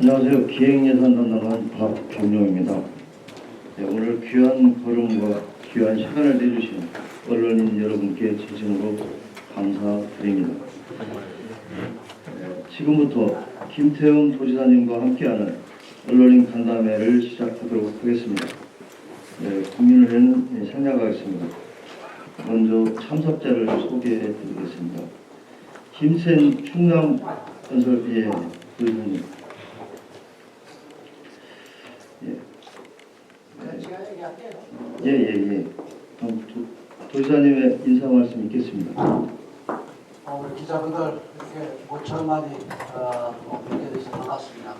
안녕하세요. 기획예산 담당한 박종룡입니다. 네, 오늘 귀한 걸음과 귀한 시간을 내주신 언론인 여러분께 진심으로 감사드립니다. 네, 지금부터 김태훈 도지사님과 함께하는 언론인 간담회를 시작하도록 하겠습니다. 네, 국민의회는 생략하겠습니다. 먼저 참석자를 소개해드리겠습니다. 김센 충남건설 도지사님. 예. 도지사님의 인사 말씀 있겠습니다. 우리 기자분들 이렇게 모처럼만이 뵙게 돼서 반갑습니다.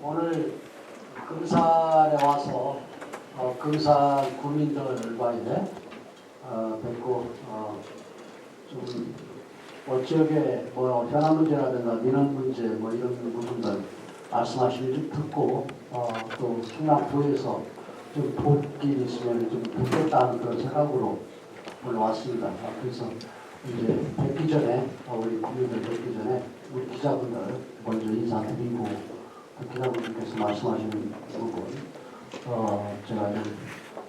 오늘 금산에 와서 금산 구민들과 이제 뵙고 좀 지역의 현안 문제라든가 민원 문제 이런 부분들 말씀하시는 좀 듣고 또 충남도에서 좀 돕기 있으면 좀 돕겠다는 그런 생각으로 오늘 왔습니다. 그래서 이제 뵙기 전에 우리 국민들 뵙기 전에 우리 기자분들 먼저 인사드리고 기자분들께서 말씀하시는 부분 제가 좀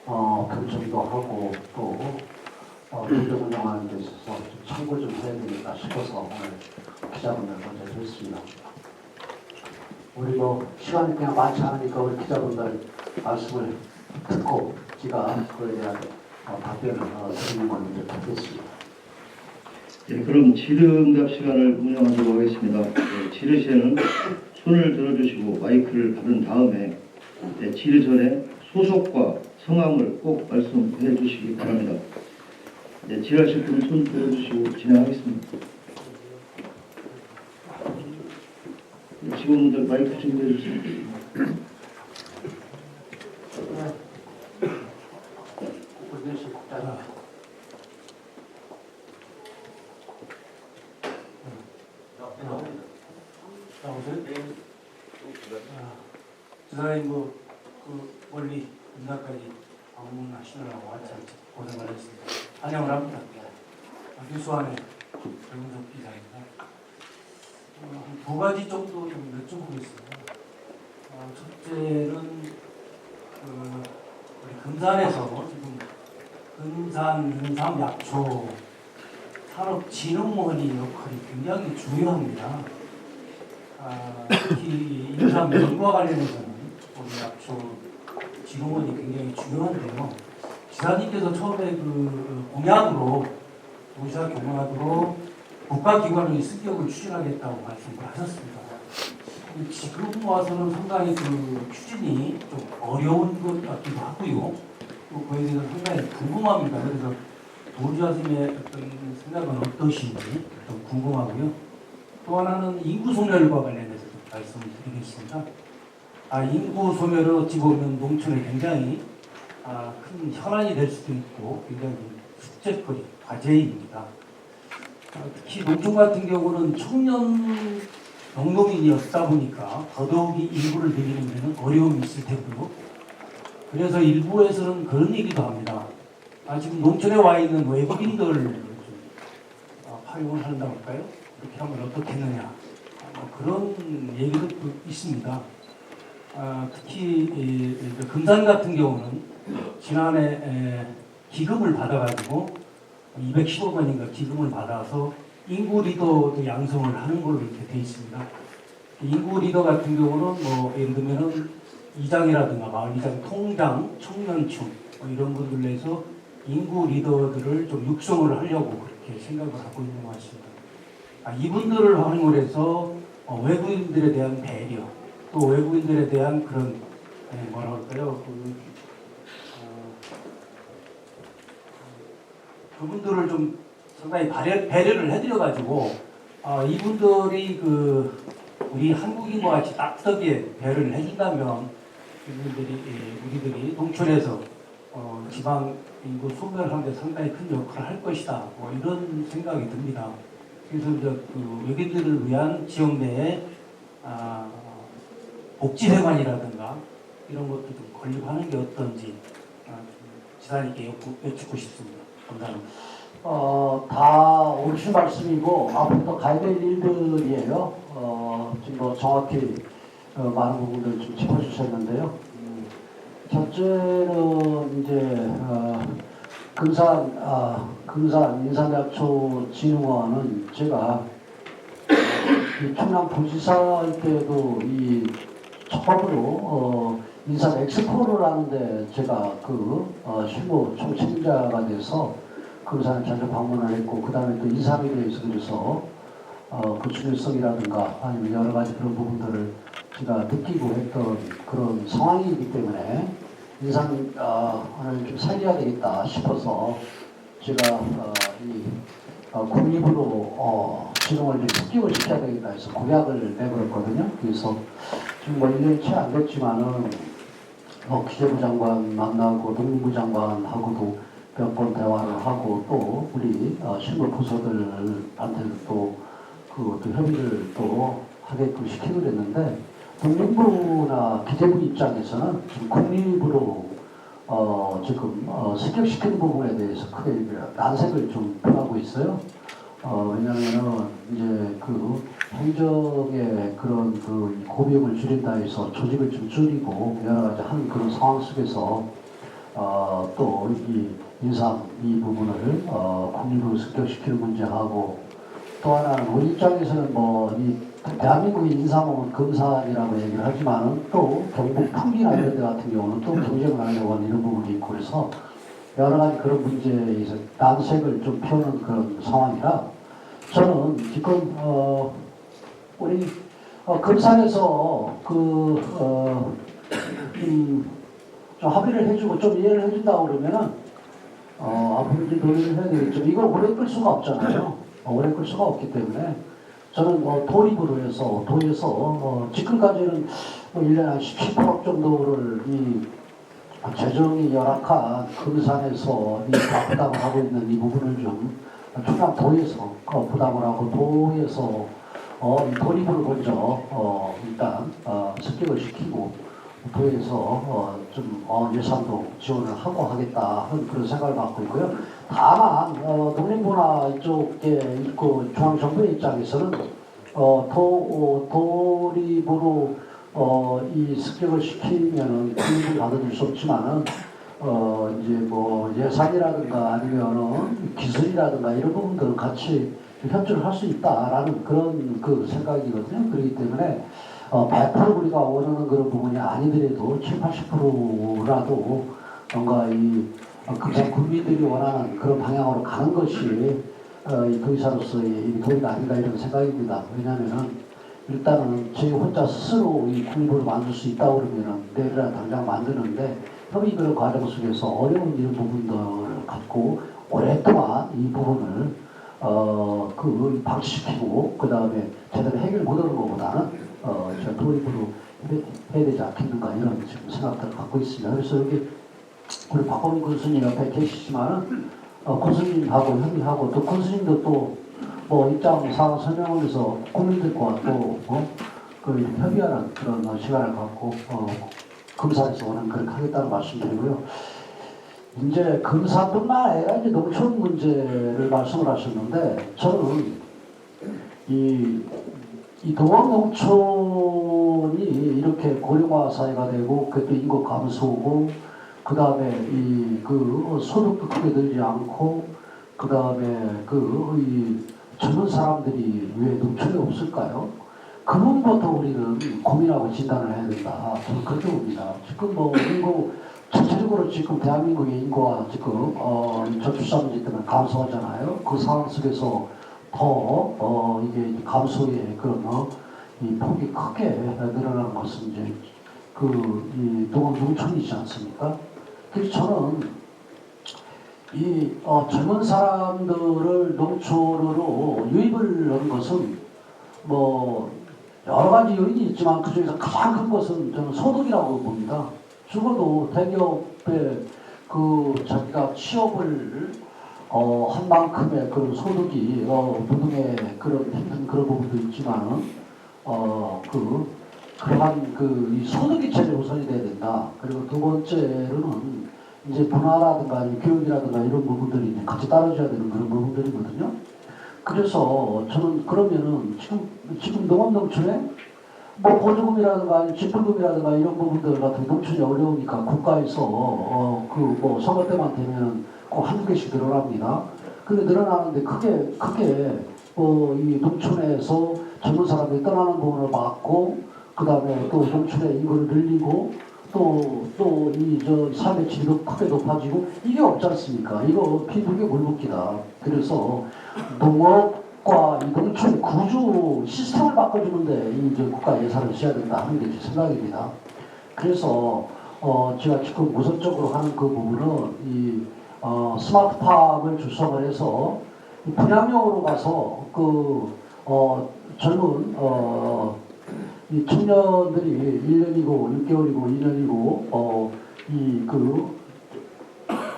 경청도 하고 또 공정 운영하는 데 있어서 좀 참고 좀 해야 되겠다 싶어서 오늘 기자분들 먼저 드렸습니다. 우리 시간이 그냥 많지 않으니까 우리 기자분들 말씀을 듣고 제가 그에 대한 답변을 드리는 걸 먼저 듣겠습니다. 네, 그럼 질의응답 시간을 운영하도록 하겠습니다. 네, 질의 시에는 손을 들어주시고 마이크를 받은 다음에 질의 전에 소속과 성함을 꼭 말씀해 주시기 바랍니다. 네, 질의하실 분은 손 들어주시고 진행하겠습니다. 네, 직원분들 마이크 준비해 주세요. 지사님 멀리 금산까지 방문하시느라고 한참 고생을 했습니다. 환영을 합니다. 뉴스완의 정은석 기자입니다. 두 가지 정도 좀 여쭤보겠습니다. 첫째는 우리 금산에서 지금 금산 인삼 약초 산업진흥원의 역할이 굉장히 중요합니다. 특히 인삼 연구와 관련해서는 우리 약초 진흥원이 굉장히 중요한데요. 지사님께서 처음에 공약으로 도지사 경영하도록 국가기관의 승격을 추진하겠다고 말씀을 하셨습니다. 지금 와서는 상당히 추진이 좀 어려운 것 같기도 하고요. 또 그에 대해서 상당히 궁금합니다. 그래서 도지사님의 어떤 생각은 어떠신지 좀 궁금하고요. 또 하나는 인구 소멸과 관련해서 말씀을 드리겠습니다. 인구 소멸은 어찌 보면 농촌에 굉장히 큰 현안이 될 수도 있고 굉장히 숙제거리, 과제입니다. 특히 농촌 같은 경우는 청년 농농인이 없다 보니까 더더욱이 인구를 늘리는 데는 어려움이 있을 테고요. 그래서 일부에서는 그런 얘기도 합니다. 지금 농촌에 와 있는 외국인들을 좀 활용을 한다고 할까요? 그렇게 하면 어떻겠느냐. 그런 얘기도 있습니다. 특히 금산 같은 경우는 지난해 기금을 받아가지고 215억 원인가 기금을 받아서 인구 리더도 양성을 하는 걸로 이렇게 되어 있습니다. 인구 리더 같은 경우는 예를 들면은 이장이라든가 마을 이장, 통장, 청년층 이런 분들로 해서 인구 리더들을 좀 육성을 하려고 그렇게 생각을 하고 있는 것 같습니다. 이분들을 활용을 해서 외국인들에 대한 배려, 또 외국인들에 대한 그런 뭐라 할까요? 그분들을 좀 상당히 배려를 해드려가지고 이분들이 우리 한국인과 같이 따뜻하게 배려를 해준다면 우리들이 농촌에서 지방 인구 소멸하는 데 상당히 큰 역할을 할 것이다. 이런 생각이 듭니다. 그래서 이제 외국인들을 위한 지역 내에 복지회관이라든가 이런 것도 좀 건립하는 게 어떤지 지사님께 여쭙고 싶습니다. 감사합니다. 다 옳으신 말씀이고 앞으로 가야 될 일들이에요. 지금 뭐 정확히 많은 부분들 좀 짚어주셨는데요. 첫째는 이제 금산 인사약초진흥원은 제가 이 충남도지사 때도 이 처음으로 인삼 엑스포를 하는데 제가 실무 총책임자가 돼서 금산에 자주 방문을 했고 그 다음에 또 인삼에 대해서 그래서 그 중요성이라든가 아니면 여러 가지 그런 부분들을 제가 느끼고 했던 그런 상황이기 때문에 인삼을 좀 살려야 되겠다 싶어서 제가 국립으로 진흥을 좀 습격을 시켜야 되겠다 해서 공약을 내걸었거든요. 그래서 지금 뭐 1년이 채 안 됐지만은 기재부 장관 만나고 농림부 장관하고도 몇 번 대화를 하고 또 우리 실무 부서들한테도 또 협의를 또 하게끔 시키고 그랬는데 농림부나 기재부 입장에서는 지금 국립으로 지금 습격시키는 부분에 대해서 크게 난색을 좀 표하고 있어요. 왜냐하면은 이제 행정의 그런 고비용을 줄인다 해서 조직을 좀 줄이고 여러 가지 한 그런 상황 속에서 또 이 인삼 이 부분을 국립으로 습격시키는 문제하고 또 하나는 우리 입장에서는 이 대한민국의 인삼은 금산이라고 얘기를 하지만은 또 경북 풍기나 이런 데 같은 경우는 또 경쟁을 하려고 하는 이런 부분이 있고 그래서 여러 가지 그런 문제에 있어서 난색을 좀 펴는 그런 상황이라 저는 지금 우리 금산에서 좀 합의를 해주고 좀 이해를 해준다고 그러면은 앞으로 이제 논의를 해야 되겠죠. 이걸 오래 끌 수가 없잖아요. 오래 끌 수가 없기 때문에 저는 도립으로 해서 도에서 지금까지는 1년에 한 17% 정도를 이 재정이 열악한 금산에서 부담을 하고 있는 이 부분을 좀 충남 도에서 부담을 하고 도에서 이 도립을 먼저 일단 습격을 시키고 도에서 좀 예산도 지원을 하고 하겠다 하는 그런 생각을 갖고 있고요. 다만 농림부나 이쪽에 있고 중앙정부의 입장에서는 도립으로 이 습격을 시키면은 국립을 받아줄 수 없지만은 이제 뭐 예산이라든가 아니면은 기술이라든가 이런 부분들은 같이 협조를 할 수 있다라는 그런 생각이거든요. 그렇기 때문에 100% 우리가 원하는 그런 부분이 아니더라도 70, 80%라도 뭔가 금산 국민들이 원하는 그런 방향으로 가는 것이 이 도의사로서의 도의가 아닌가 이런 생각입니다. 왜냐하면은 일단은 저희 혼자 스스로 이 국립을 만들 수 있다고 그러면은 내일이나 당장 만드는데 협의 그런 과정 속에서 어려운 이런 부분들을 갖고 오랫동안 이 부분을 방치시키고 그 다음에 제대로 해결 못하는 것보다는 저 도입으로 해야 되지 않겠는가 이런 지금 생각들을 갖고 있습니다. 그래서 여기 우리 박범인 군수님 옆에 계시지만은 군수님하고 협의하고 또 군수님도 또 입장 사항 설명을 해서 국민들과 또 협의하는 그런 시간을 갖고 금산에서 원하는 그렇게 하겠다는 말씀드리고요. 이제 금산뿐만 아니라 이제 농촌 문제를 말씀을 하셨는데 저는 이 동학농촌이 이렇게 고령화 사회가 되고 그것도 인구 감소고 그 다음에 소득도 크게 늘지 않고 그 다음에 이 젊은 사람들이 왜 농촌에 없을까요? 그 부분부터 우리는 고민하고 진단을 해야 된다. 저는 그렇게 봅니다. 지금 인구 전체적으로 지금 대한민국의 인구가 지금 저출산 문제 때문에 감소하잖아요. 그 상황 속에서 더 이게 감소의 그런 이 폭이 크게 늘어나는 것은 이제 이 농촌이지 않습니까? 그래서 저는 이 젊은 사람들을 농촌으로 유입을 하는 것은 여러 가지 요인이 있지만 그 중에서 가장 큰 것은 저는 소득이라고 봅니다. 적어도 대기업에 자기가 취업을 한 만큼의 그런 소득이 노동의 그런 힘든 그런 부분도 있지만은 그러한 이 소득이 제일 우선이 돼야 된다. 그리고 두 번째로는 이제 문화라든가 아니면 교육이라든가 이런 부분들이 이제 같이 따라줘야 되는 그런 부분들이거든요. 그래서 저는 그러면은 지금 농업농촌에 뭐 보조금이라든가 아니면 지불금이라든가 이런 부분들 같은 농촌이 어려우니까 국가에서 그 뭐 선거 때만 되면 꼭 한두 개씩 늘어납니다. 근데 늘어나는데 크게 이 농촌에서 젊은 사람들이 떠나는 부분을 막고 그 다음에 또 농촌의 인구를 늘리고 또 이 삶의 질도 크게 높아지고 이게 없지 않습니까? 이거 비둘기 물붓기다. 그래서 농업과 이 농촌의 구조 시스템을 바꿔주는데 이제 국가 예산을 써야 된다 하는 게 제 생각입니다. 그래서 제가 지금 우선적으로 하는 그 부분은 이 스마트팜을 주성을 해서 분양용으로 가서 젊은 이 청년들이 1년이고 6개월이고 2년이고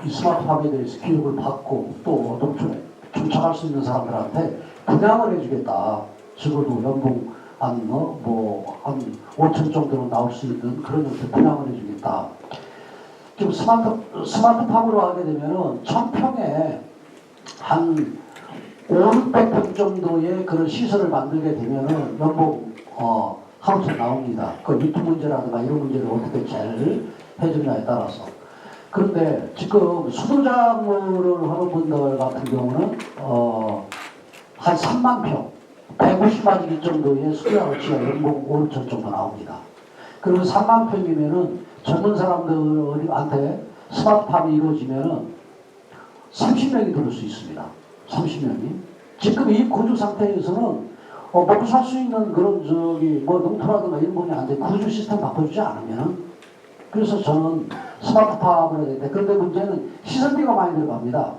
이 스마트팜에 대해서 교육을 받고 또 농촌에 정착할 수 있는 사람들한테 분양을 해주겠다. 적어도 연봉 한 5천 정도로 나올 수 있는 그런 형태 분양을 해주겠다. 지금 스마트팜으로 하게 되면은 1000평에 한 500평 정도의 그런 시설을 만들게 되면은 연봉 하우스 나옵니다. 그 유통 문제라든가 이런 문제를 어떻게 잘 해주냐에 따라서. 그런데 지금 수도작물을 하는 분들 같은 경우는 한 3만 평, 150마지기 정도의 수도작물치가 연봉 5천 정도 나옵니다. 그리고 3만 평이면은 젊은 사람들한테 스마트팜이 이루어지면은 30명이 들을 수 있습니다. 30명이. 지금 이 구조 상태에서는 먹고 살 수 있는 그런 농토라든가 이런 부분이 안 돼. 구조 시스템 바꿔주지 않으면. 그래서 저는 스마트팜을 해야 되는데, 그런데 문제는 시설비가 많이 들어갑니다.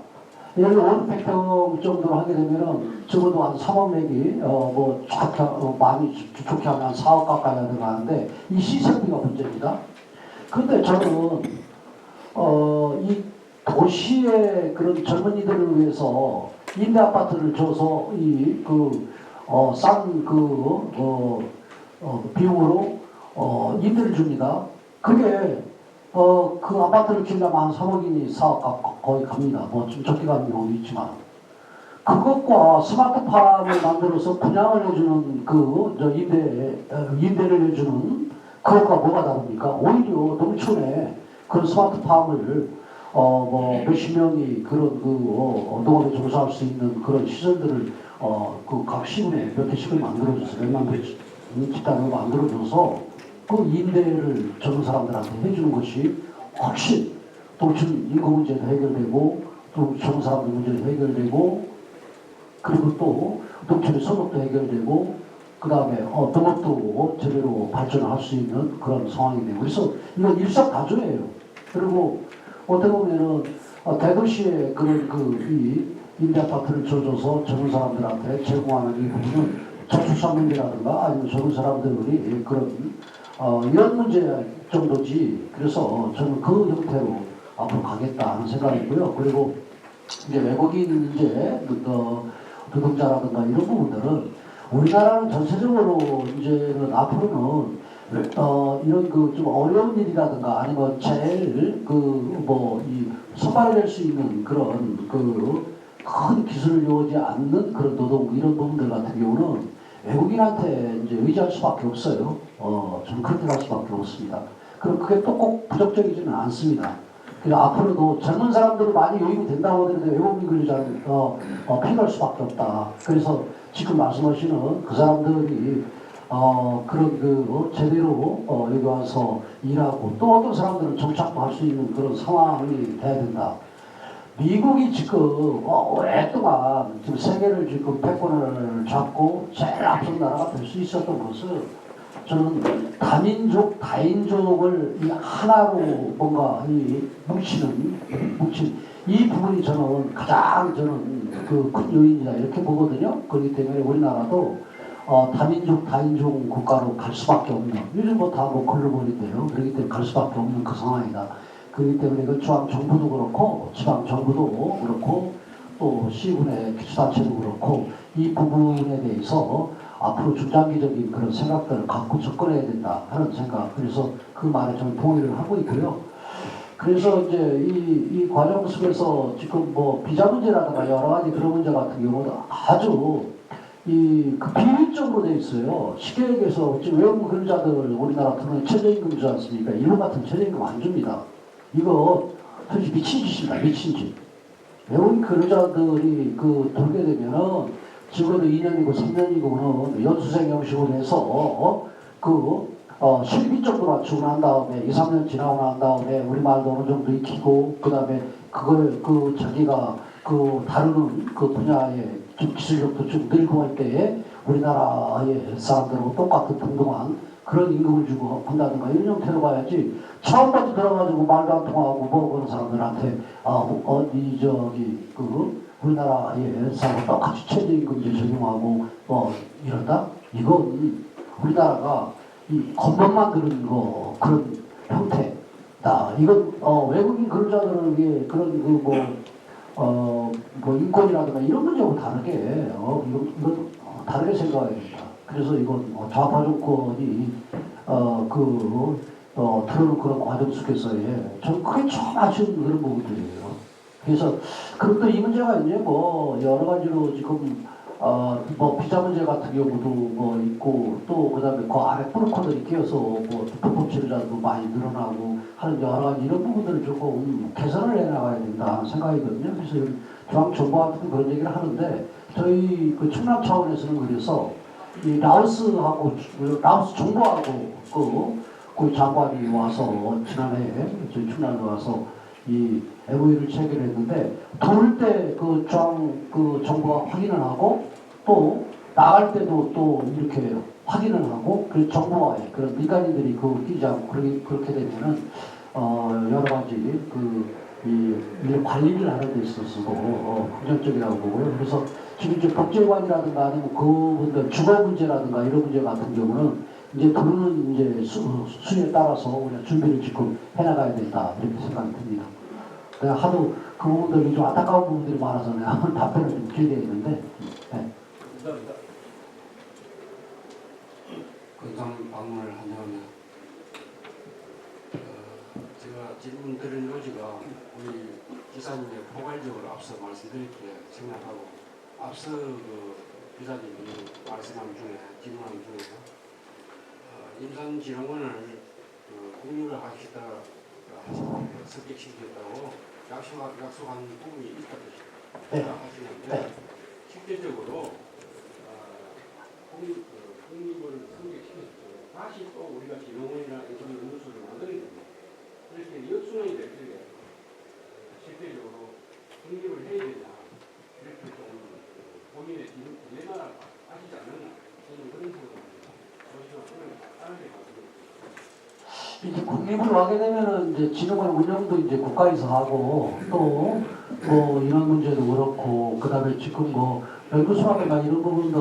예를 들어 500평 정도로 하게 되면은 적어도 한 3억 내기, 많이 좋게 하면 한 4억 가까이 들어가는데, 이 시설비가 문제입니다. 그런데 저는, 이 도시의 그런 젊은이들을 위해서 임대 아파트를 줘서 싼 비용으로 임대를 줍니다. 그게 그 아파트를 지으려면 한 3억이니 4억 거의 갑니다. 뭐 좀 적게 가는 경우도 있지만 그것과 스마트팜을 만들어서 분양을 해주는 임대를 해주는 그것과 뭐가 다릅니까? 오히려 농촌에 그런 스마트팜을 몇십 명이 그런 농업에 종사할 수 있는 그런 시설들을 각 시군에 몇 개씩을 만들어줘서 몇만 개씩 집단을 만들어줘서 그 임대를 젊은 사람들한테 해주는 것이 훨씬 농촌 인구 문제도 해결되고 또 젊은 사람들 문제도 해결되고 그리고 또 농촌의 소득도 해결되고 그 다음에 농업도 제대로 발전할 수 있는 그런 상황이 되고 그래서 이건 일석다조예요. 그리고 어떻게 보면은 대도시의 그런 이 임대아파트를 줘줘서 젊은 사람들한테 제공하는 이 부분은 저출산 문제라든가 아니면 젊은 사람들이 그런 이런 문제 정도지. 그래서 저는 그 형태로 앞으로 가겠다 하는 생각이고요. 그리고 이제 외국인 노동자라든가 이런 부분들은 우리나라는 전체적으로 이제는 앞으로는 이런 좀 어려운 일이라든가 아니면 제일 선발될 수 있는 그런 큰 기술을 요하지 않는 그런 노동 이런 부분들 같은 경우는 외국인한테 이제 의지할 수밖에 없어요. 저는 그렇게 갈 수밖에 없습니다. 그럼 그게 또 꼭 부정적이지는 않습니다. 그래서 앞으로도 젊은 사람들이 많이 유입이 된다고 하는데 외국인 근로자는 피할 수밖에 없다. 그래서 지금 말씀하시는 그 사람들이 제대로 여기 와서 일하고 또 어떤 사람들은 정착도 할 수 있는 그런 상황이 돼야 된다. 미국이 지금 오랫동안 지금 세계를 지금 패권을 잡고 제일 앞선 나라가 될 수 있었던 것은 저는 다민족, 다인족을 이 하나로 뭔가 뭉친 이 부분이 저는 가장 큰 요인이다 이렇게 보거든요. 그렇기 때문에 우리나라도 다민족, 다인종 국가로 갈 수밖에 없는 요즘 다 글로벌인데요. 그렇기 때문에 갈 수밖에 없는 그 상황이다. 그렇기 때문에 그 중앙 정부도 그렇고 지방 정부도 그렇고 또 시군의 기초단체도 그렇고 이 부분에 대해서 앞으로 중장기적인 그런 생각들을 갖고 접근해야 된다 하는 생각. 그래서 그 말에 저는 동의를 하고 있고요. 그래서 이제 이 과정 속에서 지금 뭐 비자 문제라든가 여러 가지 그런 문제 같은 경우는 아주 그 비밀적으로 돼 있어요. 쉽게 얘기해서 지금 외국 근로자들 우리나라 들어오는 최저임금 주지 않습니까? 일본 같은 최저임금 안 줍니다. 이거 솔직히 미친 짓입니다. 미친 짓. 외국인 근로자들이 돌게 되면은 적어도 2년이고 3년이고는 연수생 형식으로 해서 실비 정도나 주고 난 다음에 2, 3년 지나고 난 다음에 우리말도 어느 정도 익히고 그 다음에 그걸 자기가 다루는 분야의 기술력도 좀 늘고 할 때에 우리나라의 사람들하고 똑같은 동등한 그런 임금을 주고 한다든가 이런 형태로 가야지 처음부터 들어가지고 말도 안 통하고 물어보는 사람들한테 우리나라의 사람 똑같이 최저임금제 적용하고 이런다? 이건 우리나라가 이 겉멋만 드는 그런 형태다. 이건 외국인 근로자들에게 그런 인권이라든가 이런 문제하고 다르게 이건 다르게 생각해야 됩니다. 그래서 이건 좌파 정권이 들어오는 그런 과정 속에서의 좀 그게 좀 아쉬운 그런 부분들이에요. 그래서 그리고 또 이 문제가 이제 여러 가지로 지금 비자 문제 같은 경우도 있고 또 그다음에 그 안에 프로코들이 끼어서 불법 치료자도 많이 늘어나고 하는 여러 가지 이런 부분들을 조금 개선을 해나가야 된다 생각이거든요. 그래서 중앙정부한테도 그런 얘기를 하는데 저희 충남 차원에서는 그래서 이 라오스 정부하고 그 장관이 와서 지난해 저희 충남에 와서 이 MOU를 체결했는데 돌 때 정부가 확인을 하고 또 나갈 때도 또 이렇게 확인을 하고 그래서 정부와의 그런 민간인들이 끼지 않고 그렇게 되면은 여러 가지 이 관리를 하는 데 있어서도 긍정적이라고 보고요. 그래서 지금 이제 복지관이라든가 아니면 그분들 주거 문제라든가 이런 문제 같은 경우는 이제 들어오는 이제 수에 따라서 우리가 준비를 지금 해나가야 된다 이렇게 생각이 듭니다. 내가 하도 그 부분들이 좀 안타까운 부분들이 많아서 내가 답변을 좀 길게 했는데. 네. 건강 방문을 하냐면 제가 질문 드린 요지가 우리 기사님의 포괄적으로 앞서 말씀드릴게 생각하고 앞서 기사님이 말씀한 중에 질문한 중에 임산진흥원을 공유를 하시다 습격시켰다고 약속한 부분이 있다고 하시는데 실제적으로 국립을 승격시켰죠. 다시 또 우리가 진흥원이나 인천연구소를 만들어야 됩니다. 그렇게 역순환이 될 때 실제적으로 독립을 해야 되냐 이렇게 좀 본인의 딜레마를 아시지 않느냐 저는 그런 생각입니다. 다르게 이제 국립으로 하게 되면은 이제 진흥원 운영도 이제 국가에서 하고 또 인원 문제도 그렇고 그다음에 지금 연구소라든가 이런 부분들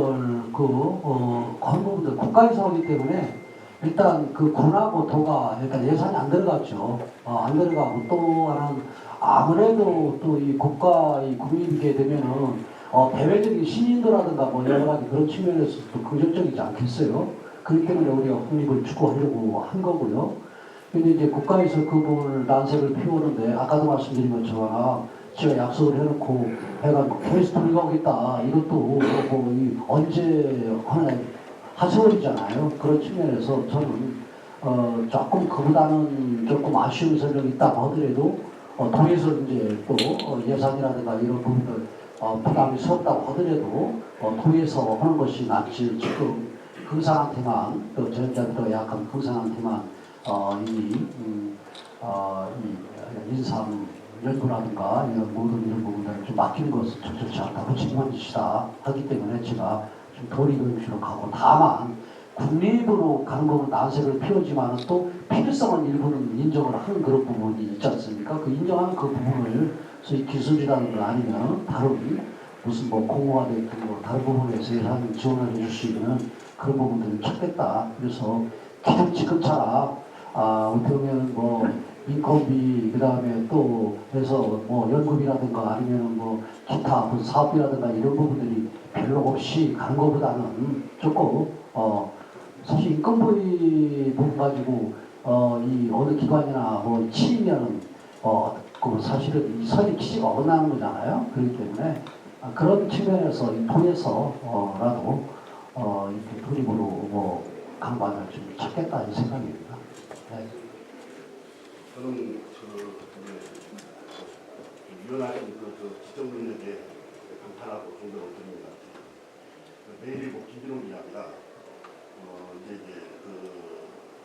그런 부분들 국가에서 하기 때문에 일단 군하고 도가 일단 예산이 안 들어갔죠. 안 들어가고 또 하나는 아무래도 또 이 국립이게 되면은 대외적인 신인도라든가 여러 가지 그런 측면에서도 긍정적이지 않겠어요. 그렇기 때문에 우리가 국립을 추구하려고 한 거고요. 근데 이제 국가에서 그 부분을 난색을 피우는데 아까도 말씀드린 것처럼 제가 약속을 해놓고 해가 계속 돌려오겠다. 이것도 언제 하나의 하세월이잖아요. 그런 측면에서 저는 조금 그보다는 조금 아쉬운 설명이 있다고 하더라도 통해서 이제 또 예산이라든가 이런 부분들 부담이 섰다고 하더라도 통해서 하는 것이 낫지 지금 금상한테만 또 전자들도 약간 금상한테만 이 인삼 연구라든가 이런 모든 이런 부분들을 좀 맡기는 것은 적절치 않다고 책임지시다 하기 때문에 제가 좀 도리교육실로 가고 다만 국립으로 가는 부분 난색을 피우지만 또 필요성은 일부는 인정을 하는 그런 부분이 있지 않습니까? 그 인정하는 그 부분을 소위 기술이라든가 아니면 다른 무슨 공모가 되든 다른 부분에서 예산 지원을 해줄 수 있는 그런 부분들을 찾겠다. 그래서 기득지급차라 어떻게 보면 인건비 그다음에 또 해서 연금이라든가 아니면 기타 사업비라든가 이런 부분들이 별로 없이 가는 것보다는 조금 사실 인건비 부분 가지고 이 어느 기관이나 치이면은 그 사실은 이 선이 취지가 어긋나는 거잖아요. 그렇기 때문에 그런 측면에서 통해서라도 이렇게 독립으로 뭐 강반을 좀 찾겠다 이 생각입니다. 네. 저는 위원하신 지적 능력에 감탄하고 존경을 드립니다. 매일일보 김진호 기자입니다. 이제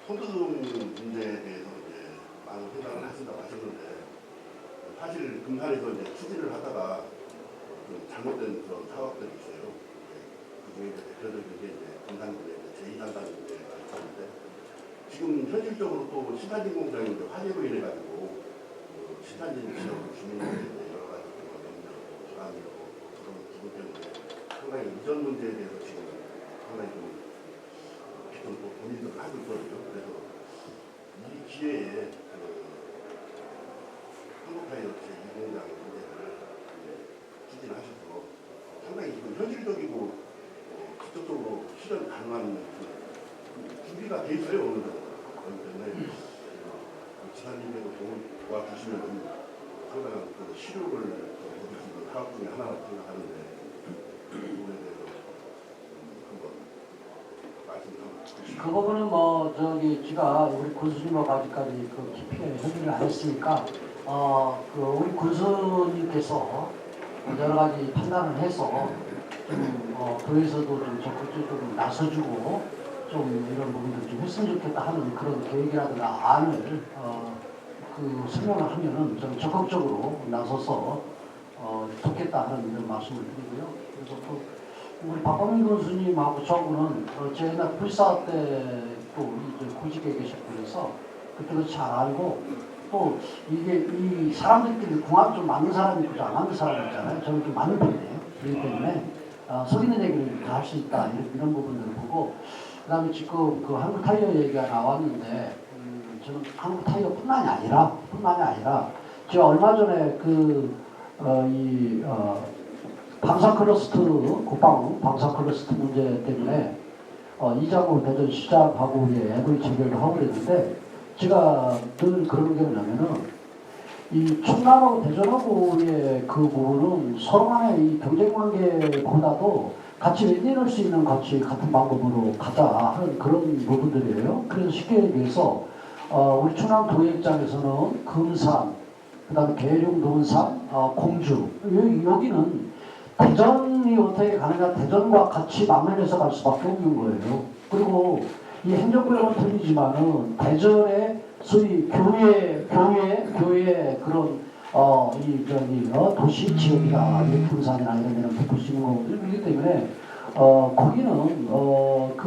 소득 문제에 대해서 많은 생각을 하신다고 하셨는데 사실 금산에서 이제 추진을 하다가 잘못된 그런 사업들이 있어요. 그중에 대표적인 게 이제 금산군의 제2산단 문제가 있었는데 지금 현실적으로 또 신탄진 공장이 이제 화재로 인해 가지고 신탄진 지역 주민들의 여러 가지 염려, 불안이고 그런 부분 때문에 상당히 이전 문제에 대해서 지금 상당히 좀 깊은 고민들을 하고 있거든요. 그래서 이 기회에 한국타이어 제2공장 문제를 추진하셔서 상당히 현실적이고 직접적으로 실현 가능한 준비가 돼 있어요. 어느 정도. 그렇기 때문에 지사님께도 도와주시면 상당한 실효를 얻을 수 있는 사업 중에 하나라고 생각하는데 그 부분에 대해서 한번 말씀을 그 부분은 뭐 제가 우리 군수님하고 아직까지 깊이 협의를 안 했으니까 우리 군수님께서 여러 가지 판단을 해서 좀 도에서도 좀 적극적으로 나서주고 좀 이런 부분들 좀 했으면 좋겠다 하는 그런 계획이라든가 안을 설명을 하면은 좀 적극적으로 나서서 돕겠다 하는 이런 말씀을 드리고요. 그래서 또 우리 박광민 교수님하고 저하고는 제 옛날 불사 때또 구직에 계셨고 그래서 그때도 잘 알고 또 이게 이 사람들끼리 궁합 좀 맞는 사람이 있고 안 맞는 사람이 있잖아요. 저는 좀 맞는 편이에요. 그렇기 때문에 속이는 얘기를 다 할 수 있다 이런 부분들을 보고 그다음에 지금 그 한국 타이어 얘기가 나왔는데 저는 한국 타이어뿐만이 아니라 제가 얼마 전에 방사클러스트 국방 방사클러스트 문제 때문에 이장우 대전 시장하고 애도의 재결을 하고 그랬는데 제가 늘 그런 게 뭐냐면은 이 충남하고 대전하고의 그 부분은 서로 간의 이 경쟁 관계보다도 같이 윈윈할 수 있는 같은 방법으로 가자 하는 그런 부분들이에요. 그래서 쉽게 얘기해서 우리 충남도의 입장에서는 금산, 그 다음에 계룡, 논산, 공주 여기는 대전이 어떻게 가느냐 대전과 같이 맞물려서 갈 수밖에 없는 거예요. 그리고 이 행정구역은 틀리지만은 대전의 소위 교회 그런 도시 지역이다. 금산이나 이런 데는 베풀 수 있는 거거든요. 그렇기 때문에 거기는 그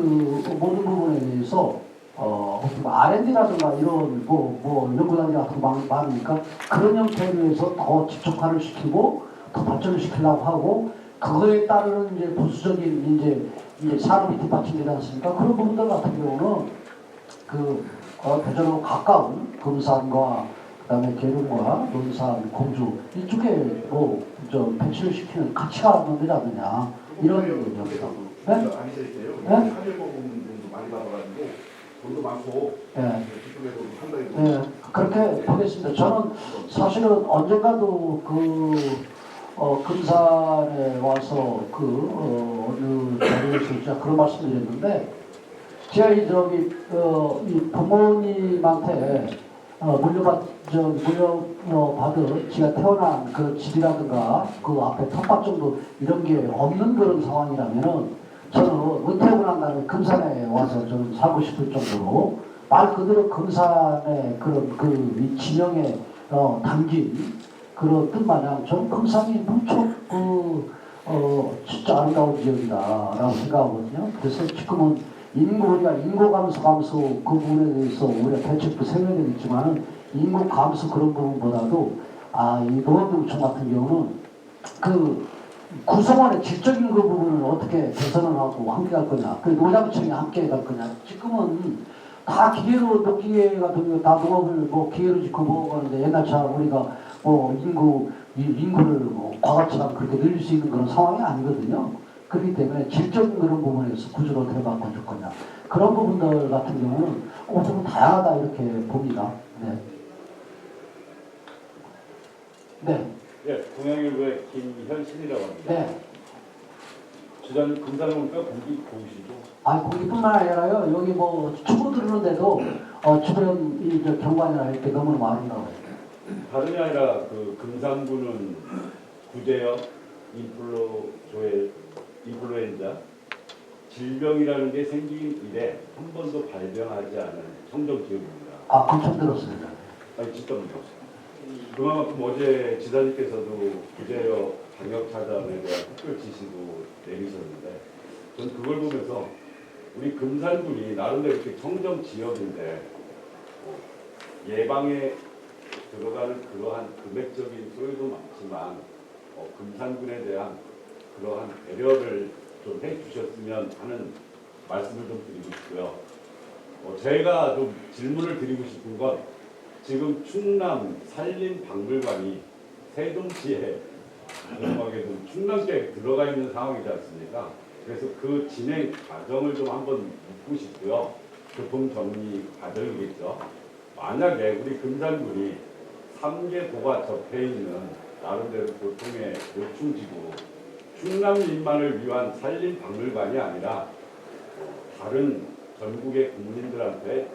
모든 부분에 대해서 R&D라든가 이런 연구단위 같은 거 많으니까 그런 형태로 해서 더 집중화를 시키고 더 발전을 시키려고 하고 그거에 따르는 이제 부수적인 이제 산업이 뒷받침되지 않습니까? 그런 부분들 같은 경우는 대전하고 가까운 금산과 그다음에 계룡과 논산, 공주 이쪽에 배치를 시키는 가치가 없는 데지 않느냐 이런 얘기입니다. 네? 아니실 때요. 사실보험도 많이 받아가지고 돈도 많고 네. 그쪽에도 상당히 네, 그렇게 보겠습니다. 저는 사실은 언젠가도 금산에 와서 어느 자리에서 진짜 그런 말씀드렸는데 제가 이 부모님한테 물려받은 제가 태어난 그 집이라든가 그 앞에 텃밭 정도 이런 게 없는 그런 상황이라면은 저는 은퇴하고 난 다음에 금산에 와서 좀 살고 싶을 정도로 말 그대로 금산의 그런 이 지명에 담긴 그런 뜻마냥 전 금산이 무척 진짜 아름다운 지역이다라고 생각하거든요. 그래서 지금은 우리가 인구 감소 그 부분에 대해서 우리가 대책도 생각했지만은 인구 감소 그런 부분보다도 이 노원동청 같은 경우는 그 구성원의 질적인 그 부분을 어떻게 개선을 하고 함께 갈 거냐, 그 노장청이 함께 갈 거냐. 지금은 다 기계로 녹기계가 되고 다 농업을 기계로 짓고 먹어가는데 옛날처럼 우리가 인구를 과거처럼 그렇게 늘릴 수 있는 그런 상황이 아니거든요. 그렇기 때문에 질적인 그런 부분에서 구조를 어떻게 바꿔줄 거냐. 그런 부분들 같은 경우는 좀 다양하다 이렇게 봅니다. 네. 네, 예, 동양일보의 김현신이라고 합니다. 네. 지난 금산에 오니까 공기 좋으시죠? 아, 거기뿐만 아니라요. 여기 뭐 축구 들으는데도 주변 이저 경관이나 이렇게 너무 아름다워요. 다름이 아니라 그 금산구는 구제역 인플루엔자 질병이라는 게 생긴 이래 한 번도 발병하지 않은 청정 지역입니다. 아, 그럼 들었습니다. 아니 직접 들었어요. 그만큼 어제 지사님께서도 구제역 방역 차단에 대한 특별 지시도 내리셨는데 전 그걸 보면서 우리 금산군이 나름대로 이렇게 청정 지역인데 예방에 들어가는 그러한 금액적인 소요도 많지만 금산군에 대한 그러한 배려를 좀 해주셨으면 하는 말씀을 좀 드리고 싶고요. 제가 좀 질문을 드리고 싶은 건 지금 충남 산림박물관이 세종시에 공무하게도 충남시에 들어가 있는 상황이지 않습니까? 그래서 그 진행 과정을 좀 한번 묻고 싶고요. 교통 정리 과정이겠죠. 만약에 우리 금산군이 3개 도가 접해 있는 나름대로 교통의 요충지구 충남민만을 위한 산림박물관이 아니라 다른 전국의 국민들한테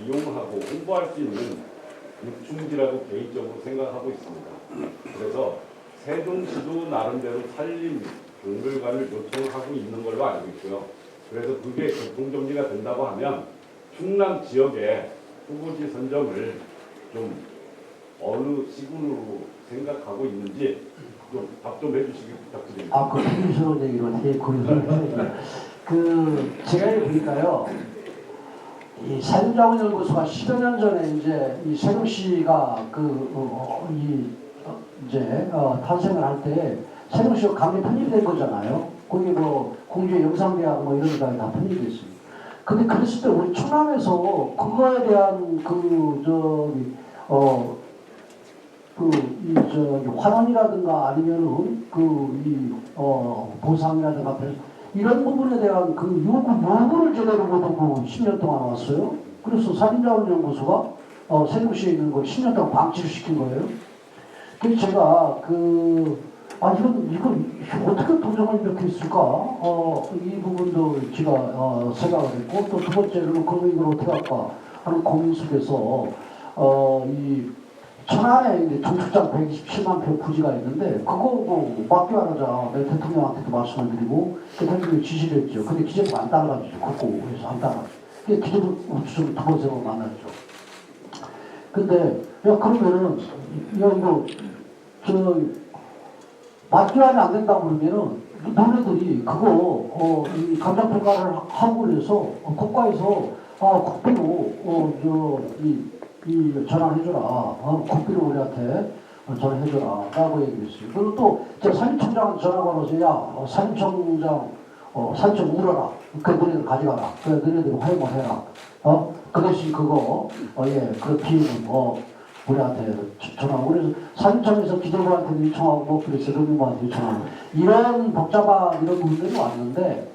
이용하고 홍보할 수 있는 요충지라고 개인적으로 생각하고 있습니다. 그래서 세종시도 나름대로 산림박물관을 요청하고 있는 걸로 알고 있고요. 그래서 그게 교통정리가 된다고 하면 충남 지역의 후보지 선정을 좀 어느 시군으로 생각하고 있는지 좀 답 좀 해주시기 부탁드립니다. 아, 그 고민스러운 얘기를 되게 고민스러워요. 제가 보니까요, 이 산림자원연구소가 10여 년 전에 이제 이 세종시가 탄생을 할 때 세종시가 강제 편입된 거잖아요. 거기 뭐 공주의 영상대학 뭐 이런 데가 다 편입됐어요. 근데 그랬을 때 우리 충남에서 그거에 대한 환원이라든가 아니면은 보상이라든가 이런 부분에 대한 그 요구를 제대로 못하고 10년 동안 왔어요. 그래서 산림자원연구소가 세종시에 있는 걸 10년 동안 방치를 시킨 거예요. 그래서 제가 이건 어떻게 도정을 이렇게 했을까? 이 부분도 제가 생각을 했고, 또 두 번째로는 이걸 어떻게 할까 하는 고민 속에서 이 천안에 이제 정축장 127만 평 부지가 있는데 그거 뭐 맡겨하자 내가 대통령한테도 말씀을 드리고 대통령이 지시를 했죠. 근데 기재부가 안 따라가지고 국고에서 안 따라가죠. 그래서 기재부 좀 두 번 세 번 만났죠. 근데 야 그러면은 이거 맡겨하면 안 된다고 그러면은 너네들이 그거 이 감정평가를 하고 그래서 국가에서 국비로 전환해줘라. 국비로 우리한테 전환해줘라. 라고 얘기했어요. 그리고 또, 산림청장한테 전화가 와서, 산림청장, 산청 울어라. 그 너네들 가져가라. 그 너네들 활용을 해라. 그 대신 그거, 그 비용은 우리한테 전화하고. 그래서 산림청에서 기재부한테 요청하고, 그래서 농민부한테 요청하고. 이런 복잡한 이런 문제도 왔는데,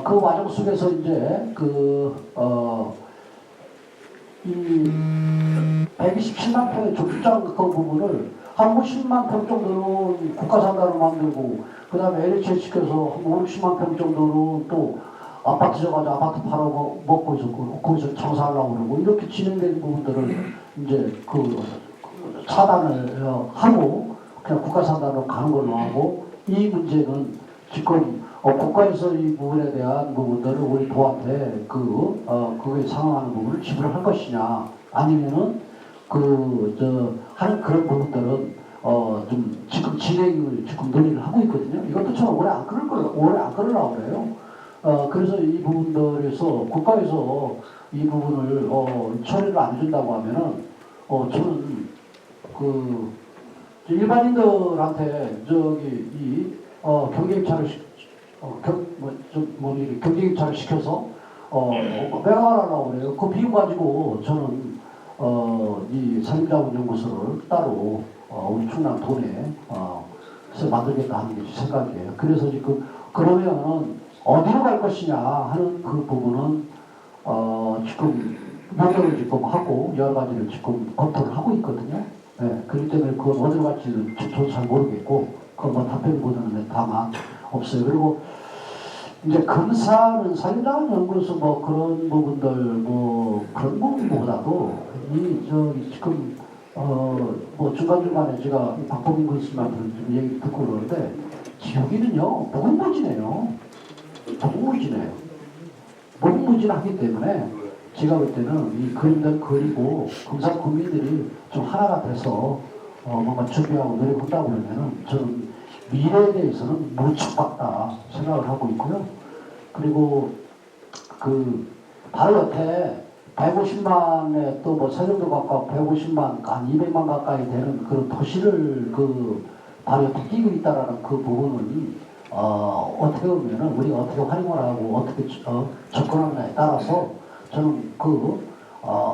그 과정 속에서 이제, 이 127만 평의 조축장 그 부분을 한 50만 평 정도는 국가산단을 만들고 그 다음에 LH에 시켜서 한 50만 평 정도는 또 아파트 져가지고 아파트 팔아먹고 있었고 거기서 장사하려고 그러고 이렇게 진행된 부분들을 이제 차단을 하고 그냥 국가산단으로 가는 걸로 하고 이 문제는 지금 국가에서 이 부분에 대한 부분들을 우리 도한테 그거에 상응하는 부분을 지불할 것이냐 아니면은 하는 그런 부분들은 좀 지금 진행을 지금 논의를 하고 있거든요. 이것도 참 오래 안 끌으려고 그래요. 그래서 이 부분들에서 국가에서 이 부분을 처리를 안 해준다고 하면은 저는 일반인들한테 경제입찰을 시켜서 매각하라고 그래요. 그 비용 가지고 저는 이 산림자원연구소를 따로 우리 충남 도내에 만들겠다 하는 게 생각이에요. 그래서 지금 그러면은 어디로 갈 것이냐 하는 그 부분은 지금 노력을 지금 하고 여러 가지를 지금 검토를 하고 있거든요. 네, 그렇기 때문에 그건 어디로 갈지 저도 잘 모르겠고, 그건 뭐 답변보다는 다만 없어요. 그리고 이제 검사는 사실상 연구소 뭐 그런 부분들 뭐 그런 부분보다도 이 저기 지금 뭐 중간중간에 제가 박범인 교수님한테 좀 얘기 듣고 그러는데 지역이는요 무궁무진해요. 무궁무진해요. 무궁무진하기 때문에 제가 볼 때는 이 그림들 그리고 검사 국민들이 좀 하나가 돼서 뭔가 준비하고 노력한다고 그러면은 저는 미래에 대해서는 무척 밝다 생각을 하고 있고요. 그리고 그 바로 옆에 150만에 또 뭐 세종도 가까워 150만 한 200만 가까이 되는 그런 도시를 그 바로 옆에 끼고 있다라는 그 부분은 어떻게 보면은 우리가 어떻게 활용을 하고 어떻게 접근하느냐에 따라서 저는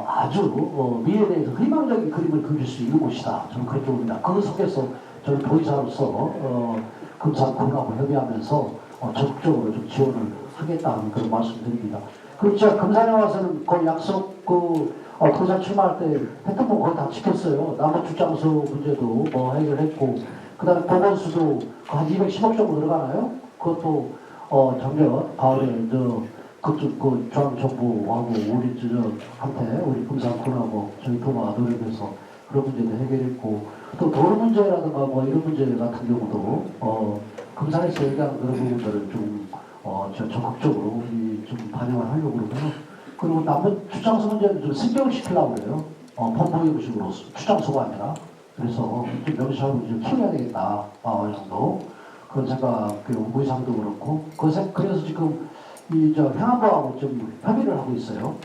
아주 미래에 대해서 희망적인 그림을 그릴 수 있는 곳이다. 저는 그렇게 봅니다. 그 속에서 저는 도의사로서 금산군하고 협의하면서 적극적으로 좀 지원을 하겠다는 그런 말씀드립니다. 그리고 제가 금산에 와서는 거의 약속 금산 출마할 때 했던 거 거의 다 지켰어요. 나무 출장소 문제도 뭐 해결했고, 그 다음에 보건수도 한 210억 정도 들어가나요? 그것도 작년 가을에 그쪽 중앙정부하고 우리 한테 우리 금산군하고 저희 도가 노력해서 그런 문제도 해결했고, 또 도로 문제라든가 뭐 이런 문제 같은 경우도 금산에서 얘기하는 그런 부분들을 좀 적극적으로 우리 좀 반영을 하려고 그러고요. 그리고 남은 출장소 문제는 좀 승격을 시키려고 그래요. 법무위원식으로 출장소가 아니라. 그래서 좀 명시하고 좀 키워야 되겠다. 어느 정도. 그런 생각, 무의상도 그렇고. 그래서 지금 행안부하고 좀 협의를 하고 있어요.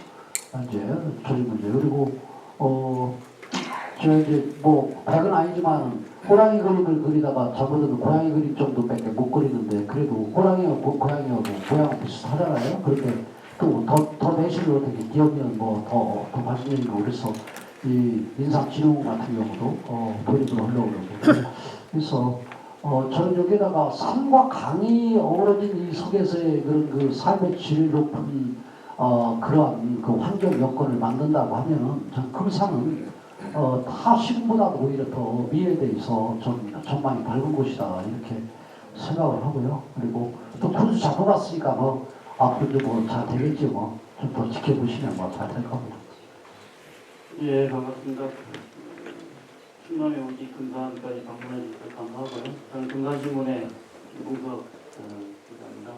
이제 조직 문제. 그리고 제가 이제 뭐 백은 아니지만 호랑이 그림을 그리다가 잘못해도 고양이 그림 정도밖에 못 그리는데 그래도 호랑이하고 고양이하고 모양은 비슷하잖아요. 그렇게 또 더 내실로 되게 기억력 뭐더 발전적이고 그래서 이 인상지능 같은 경우도 도입을 하려고 그러고 그래서 저는 여기다가 산과 강이 어우러진 이 속에서의 그런 그 삶의 질을 높은 그러한 그 환경 여건을 만든다고 하면은 전 금산은 타 시군보다도 오히려 더 미래에 대해서 좀 전망이 밝은 곳이다 이렇게 생각을 하고요. 그리고 또 군수 잡아봤으니까 뭐 앞으로도 뭐 잘 되겠지 뭐 좀 더 지켜보시면 뭐 잘 될 겁니다. 예, 반갑습니다. 충남에 오기 금산까지 방문해 주셔서 감사하고요. 저는 금산신문의 김봉석 기자입니다.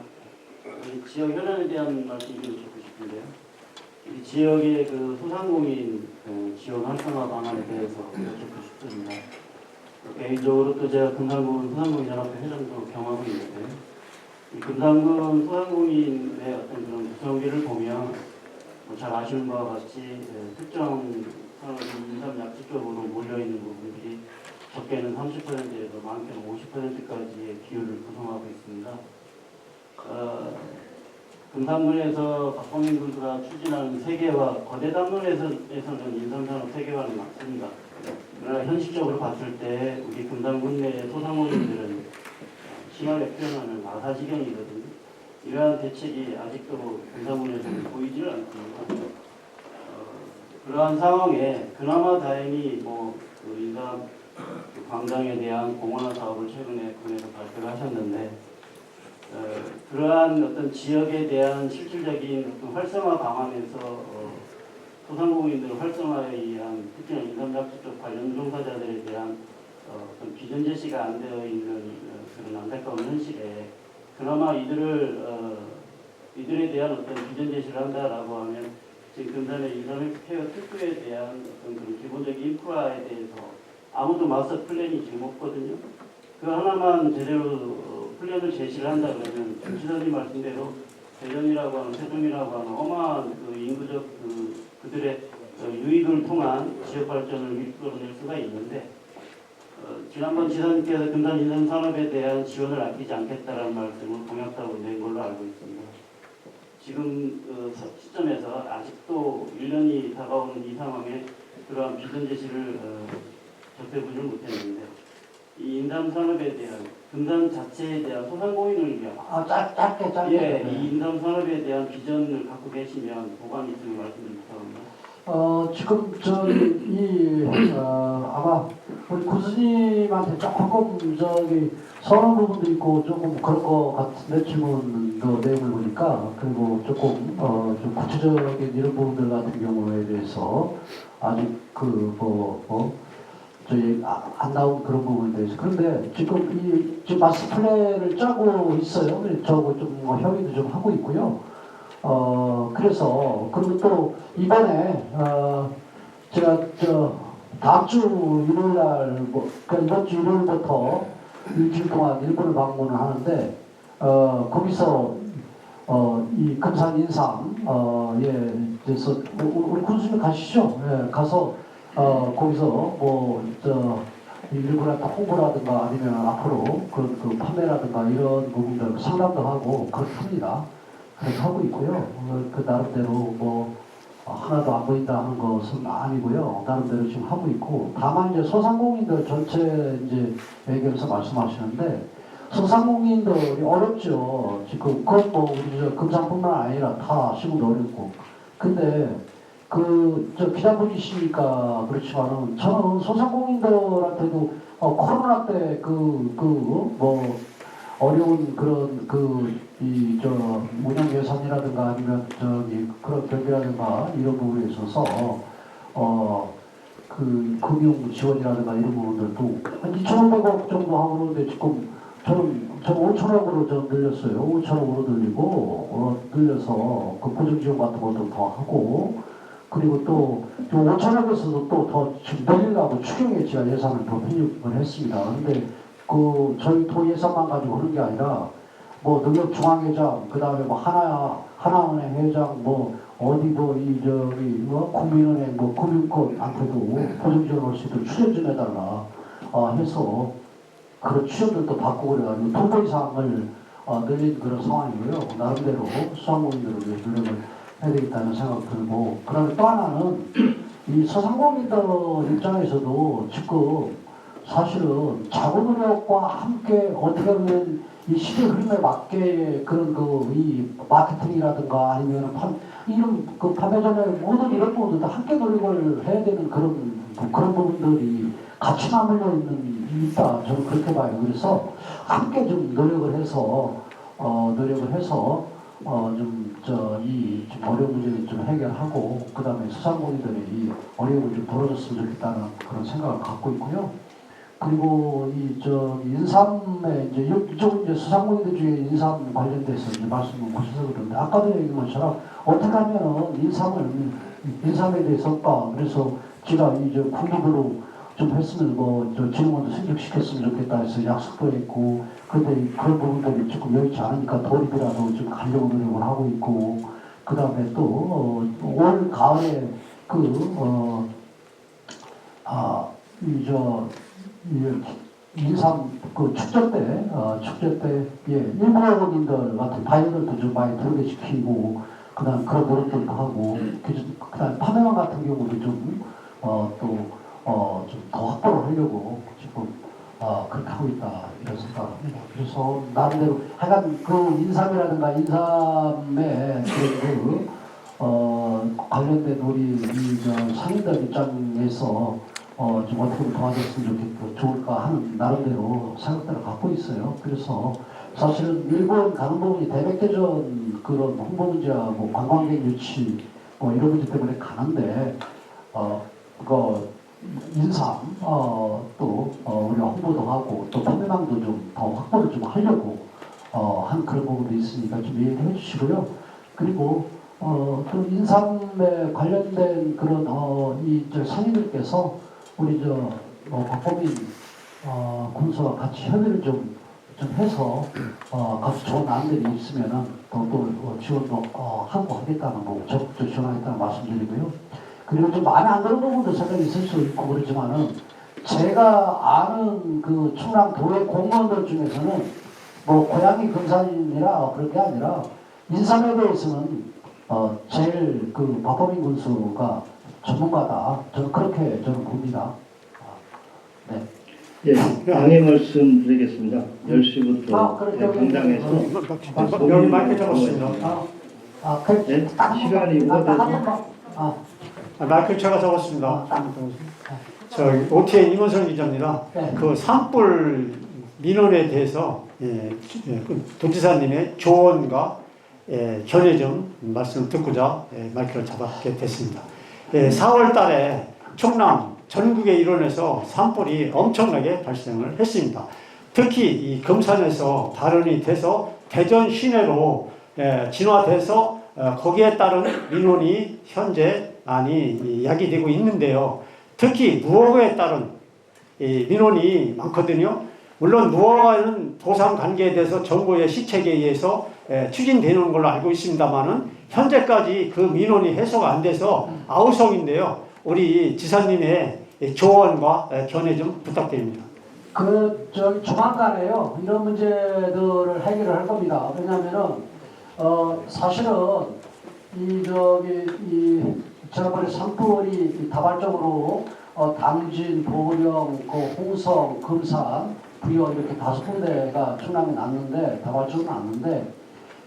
우리 지역 현안에 대한 말씀 좀 듣고 싶은데요. 이 지역의 그 소상공인 지원 활성화 방안에 대해서 여쭙고 싶습니다. 개인적으로 또 제가 금산군 소상공인연합회 회장도 경험하고 있는데 이 금산군 소상공인의 어떤 그런 구성비를 보면 잘 아시는 바와 같이 특정 산업이 인삼약지 쪽으로 몰려있는 부분들이 적게는 30%에서 많게는 50%까지의 비율을 구성하고 있습니다. 금산군에서 박범인 군수가 추진하는 세계화, 거대 담론에서는 인삼산업 세계화는 맞습니다. 그러나 현실적으로 봤을 때 우리 금산군 내 소상공인들은 심하게 표현하는 마사지경이거든요. 이러한 대책이 아직도 금산군에서는 보이지는 않습니다. 그러한 상황에 그나마 다행히 그 인삼 광장에 대한 공원화 사업을 최근에 군에서 발표를 하셨는데 그러한 어떤 지역에 대한 실질적인 어떤 활성화 방안에서 소상공인들 활성화에 의한 특히나 인삼작지 쪽 관련 종사자들에 대한 어떤 비전 제시가 안 되어 있는 그런 안타까운 현실에 그나마 이들에 대한 어떤 비전 제시를 한다라고 하면 지금 금산의 인삼헬스케어 특구에 대한 어떤 그런 기본적인 인프라에 대해서 아무도 마스터 플랜이 지금 없거든요. 그 하나만 제대로 플랜을 제시를 한다 그러면 주시사님 말씀대로 대전이라고 하는 세종이라고 하는 어마어마한 그 인구적 그들의 유익을 통한 지역 발전을 이끌어낼 수가 있는데 지난번 지사님께서 금산 인삼 산업에 대한 지원을 아끼지 않겠다라는 말씀을 공약하고 낸 걸로 알고 있습니다. 지금 시점에서 아직도 1년이 다가오는 이 상황에 그러한 비전 제시를 접해보지를 못했는데 이 인삼 산업에 대한 금산 자체에 대한 소상공인을 위한 짧게 이 인삼 산업에 대한 비전을 갖고 계시면 보관이 있으면 말씀을 부탁합니다. 지금 아마 우리 군수님한테 조금 서는 부분도 있고 조금 그런 것 같은데 질문 내용을 보니까 그리고 조금 좀 구체적인 이런 부분들 같은 경우에 대해서 아직 저희 안 나온 그런 부분에 대해서 그런데 지금 마스터 플랜을 짜고 있어요. 저거 좀 협의도 좀 하고 있고요. 그래서 그리고 또 이번에 제가 다음 주 일요일 날 그러니까 이번 주 일요일부터 일주일 동안 일본을 방문을 하는데 거기서 이 금산 인삼 그래서 우리 군수님 가시죠. 예, 가서 거기서 일본한테 홍보라든가 아니면 앞으로 그 판매라든가 이런 부분들 상담도 하고 그렇게 합니다. 그렇게 하고 있고요. 그 나름대로 하나도 안 보인다 하는 것은 아니고요. 나름대로 지금 하고 있고, 다만 이제 소상공인들 전체 이제 얘기해서 말씀하시는데, 소상공인들이 어렵죠. 지금 그건 우리 금산뿐만 아니라 다 시국도 어렵고. 근데 기자분이시니까 그렇지만은 저는 소상공인들한테도 코로나 때 어려운 그런 운영 예산이라든가 아니면 그런 경비라든가 이런 부분에 있어서 금융 지원이라든가 이런 부분들도 한 2,500억 정도 하고 그러는데 지금 저는 5,000억으로 늘렸어요. 5,000억으로 늘려서 그 보증 지원 같은 것도 더 하고 그리고 또 5,000억에서도 또 더 지금 늘리려고 추경에 제가 예산을 더 편입을 했습니다. 근데 저희 도 예산만 가지고 그런 게 아니라 능력중앙회장 그다음에 하나은행 회장 국민은행 금융권한테도 보증지원할 수 있도록 출연 좀 해달라 해서 그런 출연들도 받고 그래가지고 2배 이상을 늘린 그런 상황이고요. 나름대로 소상공인들을 위해 노력을 해야 되겠다는 생각 들고 그다음에 또 하나는 이 소상공인들 입장에서도 지금 사실은 자구 노력과 함께 어떻게 보면 이 시대 흐름에 맞게 그런 이 마케팅이라든가 아니면 판매 전에 모든 이런 부분들도 함께 노력을 해야 되는 그런 부분들이 같이 맞물려 있다. 저는 그렇게 봐요. 그래서 함께 좀 노력을 해서 이 어려운 문제를 좀 해결하고 그다음에 소상공인들의 이 어려움을 좀 덜어줬으면 좋겠다는 그런 생각을 갖고 있고요. 그리고 인삼에 이쪽 소상공인들 중에 인삼 관련돼서 말씀을 하셔서 그러는데 아까도 얘기한 것처럼 어떻게 하면은 인삼에 대해서 그래서 제가 국립으로 좀 했으면 진흥원도 생각시켰으면 좋겠다 해서 약속도 했고 근데 그런 부분들이 조금 여의치 않으니까 더리더라도 좀 가려고 노력을 하고 있고 그 다음에 또 올 가을에 인삼 축제 때 일본어민들 같은 바이오들도 좀 많이 들게시키고 그다음 그런 노력들도 하고 그다음 판매왕 같은 경우도 좀 더 확보를 하려고 지금 그렇게 하고 있다 이런 생각합니다. 그래서 나름대로 하여간 인삼이라든가 인삼의 관련된 우리 상인들 입장에서 좀 어떻게 도와줬으면 좋을까 하는 나름대로 생각들을 갖고 있어요. 그래서 사실은 일본 가는 부분이 대백대전 그런 홍보 문제와 관광객 유치 이런 문제 때문에 가는데 인삼 또 우리가 홍보도 하고 또 판매망도 좀 더 확보를 좀 하려고 한 그런 부분도 있으니까 좀 이해해 주시고요. 그리고 또 인삼에 관련된 그런 상인들께서 우리 박범인 군수와 같이 협의를 좀 해서 같이 좋은 안들이 있으면은 또 지원도 하고 하겠다는 적극적 지원하겠다는 말씀드리고요. 그리고 좀 많이 안 그런 부분도 생각이 있을 수 있고 그렇지만은 제가 아는 충남도의 공무원들 중에서는 고향이 금산이라 그런 게 아니라 인삼에 대해서는 제일 박범인 군수가 전문가다. 저는 그렇게 봅니다. 네. 예, 강의 말씀 드리겠습니다. 10시부터 강당에서 여기 마이크 잡았습니다. 시간이 오버돼서 마이클 제가 적었습니다. OTN 임원선 기자입니다. 네. 그 산불 민원에 대해서 그 도지사님의 조언과 견해 좀 말씀 듣고자 마이크를 잡게 됐습니다. 4월 달에 충남 전국의 일원에서 산불이 엄청나게 발생을 했습니다. 특히 이 금산에서 발언이 돼서 대전 시내로 진화돼서 거기에 따른 민원이 현재 많이 야기되고 있는데요. 특히 무허가에 따른 민원이 많거든요. 물론 무허가는 보상 관계에 대해서 정부의 시책에 의해서 추진되는 걸로 알고 있습니다만은 현재까지 그 민원이 해소가 안 돼서 아우성인데요. 우리 지사님의 조언과 견해 좀 부탁드립니다. 조만간에요. 이런 문제들을 해결을 할 겁니다. 왜냐하면은, 사실은, 지난번에 산불이 다발적으로, 당진, 보령, 홍성, 금산, 부여 이렇게 5군데가 충남에 났는데, 다발적으로 났는데,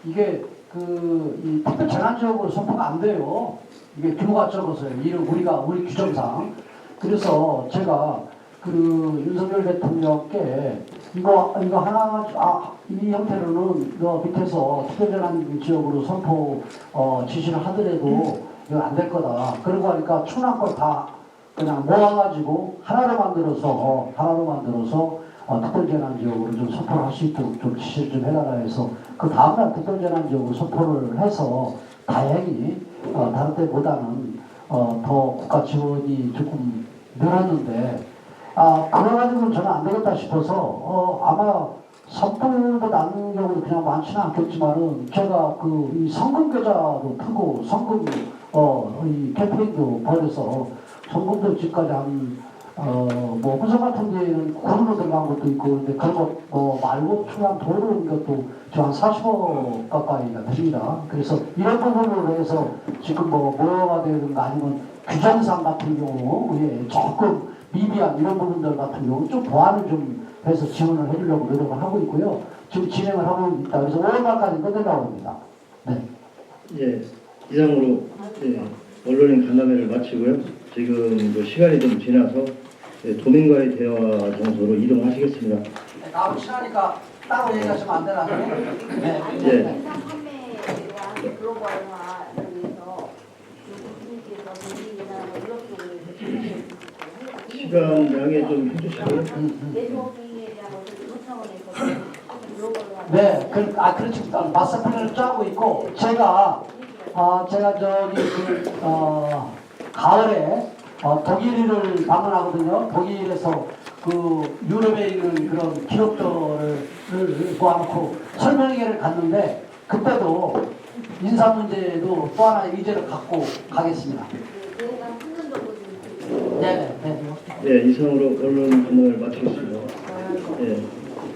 이게 이 특별 재난지역으로 선포가 안 돼요. 이게 규모가 적어서요. 우리 규정상. 그래서 제가 윤석열 대통령께 이거 하나 이 형태로는 밑에서 특별재난 지역으로 선포 지시를 하더라도 이거 안 될 거다. 그러고 하니까 충남 걸 다 그냥 모아가지고 하나로 만들어서 특별재난 지역으로 좀 선포를 할 수 있도록 좀 지시를 좀 해달라 해서 그 다음날 특별재난 지역으로 선포를 해서 다행히 다른 때보다는 더 국가 지원이 조금 늘었는데 그래가지고는 저는 안 되겠다 싶어서 아마 산불도 나는 경우도 그냥 많지는 않겠지만은 제가 이 성금 계좌도 푸고 성금 이 캠페인도 벌여서 성금도 지금까지 뭐 부서 같은 데에는 구로 들어간 것도 있고 근데 그런 거 말고 충남 도로인 것도 지금 한 40억 가까이가 됩니다. 그래서 이런 부분으로 해서 지금 뭐가 되든가 아니면 규정상 같은 경우 조금 미비한 이런 부분들 같은 경우 좀 보완을 좀 해서 지원을 해주려고 노력을 하고 있고요. 지금 진행을 하고 있다. 그래서 5월말까지 끝내려고 합니다. 네. 예, 이상으로 언론인 간담회를 마치고요. 지금 시간이 좀 지나서 도민과의 대화 장소로 이동하시겠습니다. 네, 나하고 친하니까 따로 얘기하시면 안 되나? 네. 예. 인상 판매에 대한 글로벌화를 위해서 교수님께서 정리나 이런 쪽을 시간 양해 좀 해주시고요. 네트워킹에 대한 것을 이런 차원에서 글로벌화. 네, 그렇지. 마스터 플랜을 짜고 있고 제가 가을에 독일을 방문하거든요. 독일에서 유럽에 있는 그런 기업들을 모아놓고 설명회를 갔는데 그때도 인사 문제도 또 하나 의제를 갖고 가겠습니다. 네. 네, 이상으로 언론 간담회를 마치겠습니다. 예.